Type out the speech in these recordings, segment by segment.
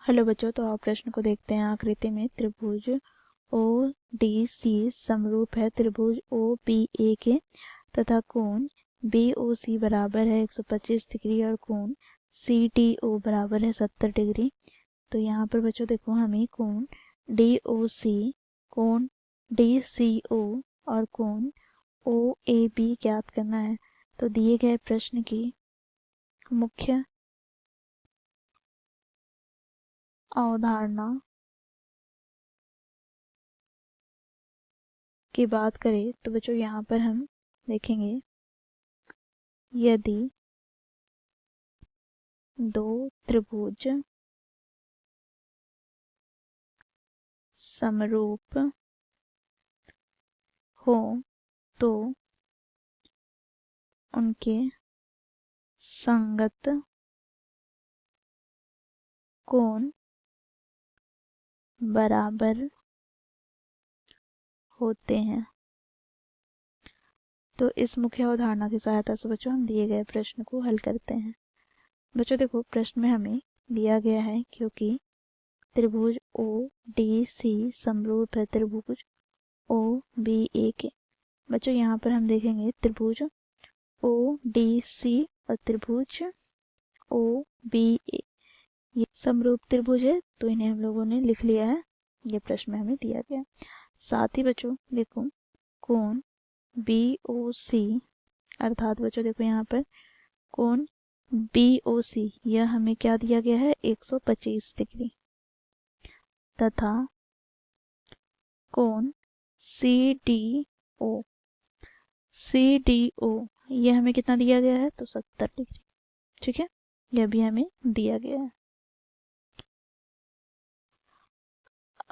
Hello बच्चों, तो आप प्रश्न को देखते हैं। आकृति में त्रिभुज ओ डी सी समरूप है त्रिभुज ओ बी ए के तथा कोण बी ओ सी बराबर है 125 डिग्री और कोण सी डी ओ बराबर है 70 डिग्री। तो यहाँ पर बच्चों देखो, हमें कोण डी ओ सी, कोण डी सी ओ और कोण ओ ए बी ज्ञात करना है। तो दिए गए प्रश्न की मुख्य अवधारणा की बात करें तो बच्चों यहाँ पर हम देखेंगे, यदि दो त्रिभुज समरूप हो तो उनके संगत कोण बराबर होते हैं। तो इस मुख्य अवधारणा की सहायता से बच्चों हम दिए गए प्रश्न को हल करते हैं। बच्चों देखो, प्रश्न में हमें दिया गया है क्योंकि त्रिभुज ओ डी सी समरूप है त्रिभुज ओ बी ए के। बच्चों यहाँ पर हम देखेंगे त्रिभुज ओ डी सी और त्रिभुज ओ बी ए ये समरूप त्रिभुज है, तो इन्हें हम लोगों ने लिख लिया है। ये प्रश्न में हमें दिया गया। साथ ही बच्चों देखो, कोण बी ओ सी अर्थात बच्चों देखो यहाँ पर कोण बी ओ सी यह हमें क्या दिया गया है 125 डिग्री तथा कोण सी डी ओ यह हमें कितना दिया गया है तो 70 डिग्री। ठीक है, यह भी हमें दिया गया है।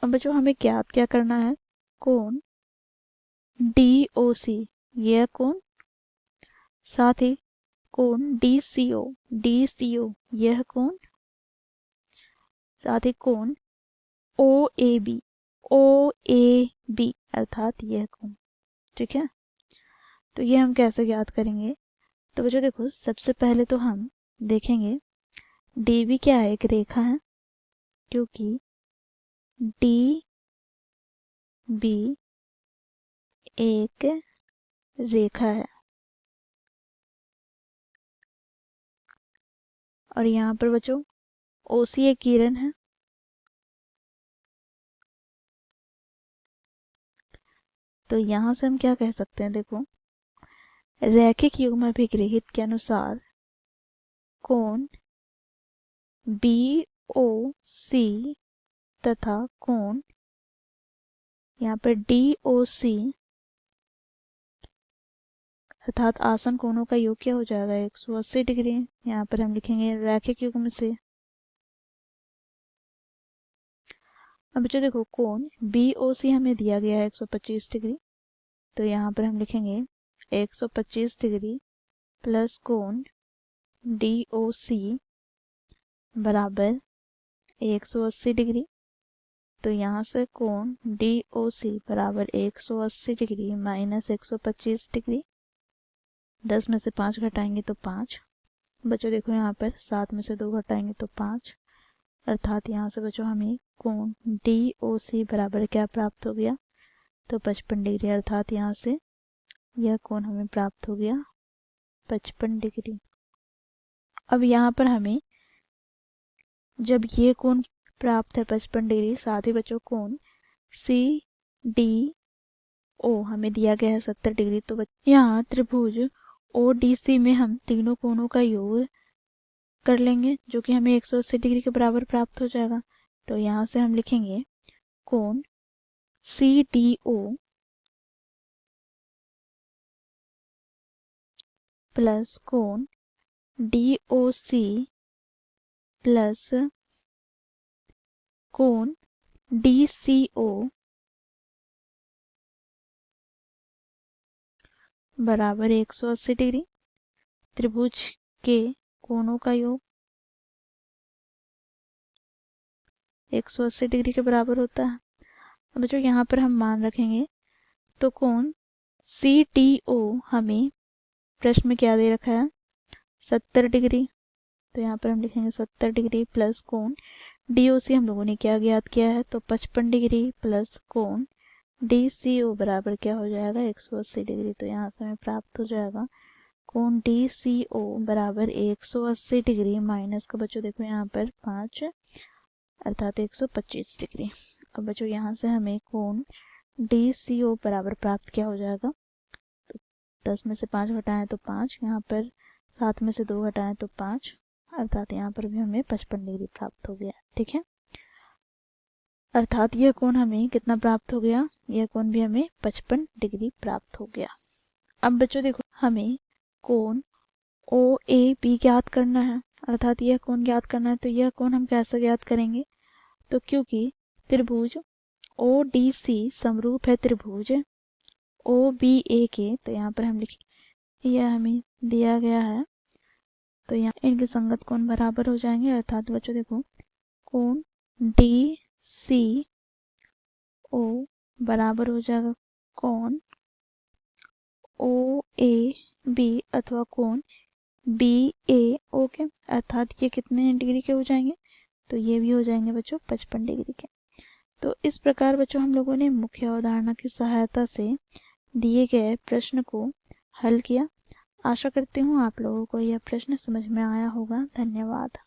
अब बच्चों हमें ज्ञात क्या करना है, कोण डी ओ सी यह कोण, साथ ही कोण डी सी ओ यह कोण, साथ ही कोण ओ ए बी अर्थात यह कोण। ठीक है, तो ये हम कैसे ज्ञात करेंगे। तो बच्चों देखो, सबसे पहले तो हम देखेंगे डी बी क्या है, एक रेखा है, क्योंकि डी बी एक रेखा है और यहाँ पर बच्चों ओ सी एक किरण है। तो यहाँ से हम क्या कह सकते हैं, देखो रैखिक युग्म अभिगृहित के अनुसार कोण बी ओ सी तथा कोण यहाँ पर डी ओ सी अर्थात आसन कोणों का योग क्या हो जाएगा 180 डिग्री। यहाँ पर हम लिखेंगे रैखिक युग्म से। अब बच्चों देखो, कोण बी ओ सी हमें दिया गया है 125 डिग्री, तो यहाँ पर हम लिखेंगे 125 डिग्री प्लस कोण डी ओ सी बराबर 180 डिग्री। तो यहाँ से कोण डी ओ सी बराबर 180 डिग्री माइनस 125 डिग्री। 10 में से 5 घटाएंगे तो 5। बच्चों देखो यहाँ पर 7 में से 2 घटाएंगे तो 5, अर्थात यहाँ से बच्चों हमें कोण डी ओ सी बराबर क्या प्राप्त हो गया तो 55 डिग्री। अर्थात यहाँ से यह कोण हमें प्राप्त हो गया 55 डिग्री। अब यहाँ पर हमें जब ये कोण प्राप्त है 55 डिग्री, साथ ही बच्चों कोण सी डी ओ हमें दिया गया है 70 डिग्री, तो यहाँ त्रिभुज ओ डी सी में हम तीनों कोणों का योग कर लेंगे जो कि हमें 180 डिग्री के बराबर प्राप्त हो जाएगा। तो यहाँ से हम लिखेंगे कोण सी डी ओ प्लस कोण डी ओ सी प्लस कोण डी सी ओ बराबर 180 डिग्री। त्रिभुज के कोणों का योग 180 डिग्री के बराबर होता है। अब बच्चों यहाँ पर हम मान रखेंगे, तो कोण सी टी ओ हमें प्रश्न में क्या दे रखा है 70 डिग्री, तो यहाँ पर हम लिखेंगे 70 डिग्री प्लस कोण DOC हम लोगों ने क्या ज्ञात किया है, तो 55 डिग्री प्लस कोण DCO बराबर क्या हो जाएगा, 180 डिग्री। तो यहाँ से हमें प्राप्त हो जाएगा कोण DCO बराबर 180 डिग्री माइनस का बच्चों देखो यहाँ पर 5 अर्थात 125 डिग्री। अब बच्चों यहाँ से हमें कोण DCO बराबर प्राप्त क्या हो जाएगा, तो 10 में से 5 घटाएं तो 5, यहाँ पर 7 में से 2 घटाएं तो 5, अर्थात यहाँ पर भी हमें 55 डिग्री प्राप्त हो गया। ठीक है, अर्थात यह कोण हमें कितना प्राप्त हो गया, यह कोण भी हमें 55 डिग्री प्राप्त हो गया। अब बच्चों देखो हमें कोण OAB ज्ञात करना है, अर्थात यह कोण ज्ञात करना है। तो यह कोण हम कैसे ज्ञात करेंगे, तो क्योंकि त्रिभुज ODC समरूप है त्रिभुज OBA के, तो यहाँ पर हम लिखें यह हमें दिया गया है, तो यहाँ इनके संगत कोण बराबर हो जाएंगे। अर्थात बच्चों देखो कोण DCO बराबर हो जाएगा कोण OAB अथवा कोण BAO के, अर्थात ये कितने डिग्री के हो जाएंगे, तो ये भी हो जाएंगे बच्चों 55 डिग्री के। तो इस प्रकार बच्चों हम लोगों ने मुख्य अवधारणा की सहायता से दिए गए प्रश्न को हल किया। आशा करती हूँ आप लोगों को यह प्रश्न समझ में आया होगा। धन्यवाद।